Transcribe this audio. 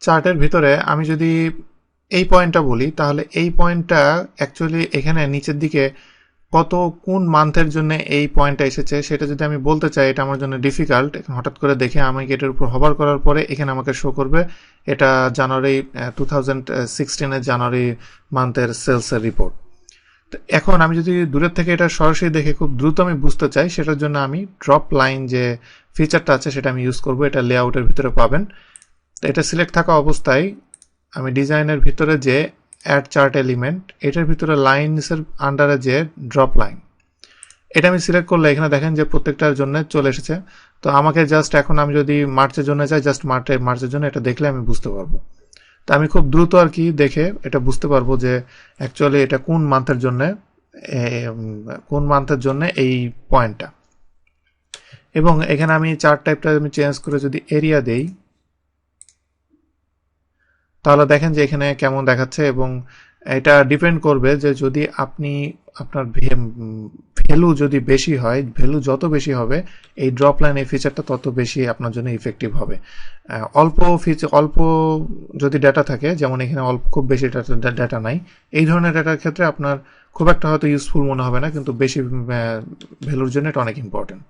চার্টের ভিতরে আমি যদি এই পয়েন্টটা বলি, তাহলে এই পয়েন্টটা অ্যাকচুয়ালি এখানে নিচের দিকে কোন মান্থের জন্য এই পয়েন্টটা এসেছে সেটা যদি আমি বলতে চাই, এটা আমার জন্য ডিফিকাল্ট। হঠাৎ করে দেখে আমি এটার উপর হভার করার পরে এখানে আমাকে শো করবে এটা জানুয়ারি 2016-এর জানুয়ারি মান্থের সেলসের রিপোর্ট। তো এখন আমি যদি দূরের থেকে এটা সরাসরি দেখে খুব দ্রুত আমি বুঝতে চাই, সেটার জন্য আমি ড্রপ লাইন যে ফিচারটা আছে সেটা আমি ইউজ করব। এটা লেআউটের ভিতরে পাবেন। তো এটা সিলেক্ট থাকা অবস্থায় আমি ডিজাইনের ভিতরে যে অ্যাড চার্ট এলিমেন্ট, এটার ভিতরে লাইনসের আন্ডারে যে ড্রপ লাইন, এটা আমি সিলেক্ট করলে এখানে দেখেন যে প্রত্যেকটার জন্য চলে এসেছে। তো আমাকে জাস্ট এখন আমি যদি মার্চের জন্য চাই, জাস্ট মার্চের জন্য এটা দেখলে আমি বুঝতে পারবো। তো আমি খুব দ্রুত আর কি দেখে এটা বুঝতে পারবো যে অ্যাকচুয়ালি এটা কোন মান্থের জন্য এই পয়েন্টটা। এবং এখানে আমি চার্ট টাইপটা আমি চেঞ্জ করে যদি এরিয়া দেই, তাহলে দেখেন যে এখানে কেমন দেখাচ্ছে। এবং এটা ডিপেন্ড করবে যে যদি আপনার ভ্যালু যদি বেশি হয়, ভ্যালু যত বেশি হবে এই ড্রপ লাইন এই ফিচারটা তত বেশি আপনার জন্য ইফেক্টিভ হবে। অল্প যদি ডাটা থাকে, যেমন এখানে খুব বেশি ডাটা নাই, এই ধরনের ডাটার ক্ষেত্রে আপনার খুব একটা হয়তো ইউজফুল মনে হবে না, কিন্তু বেশি ভ্যালুর জন্য এটা অনেক ইম্পর্টেন্ট।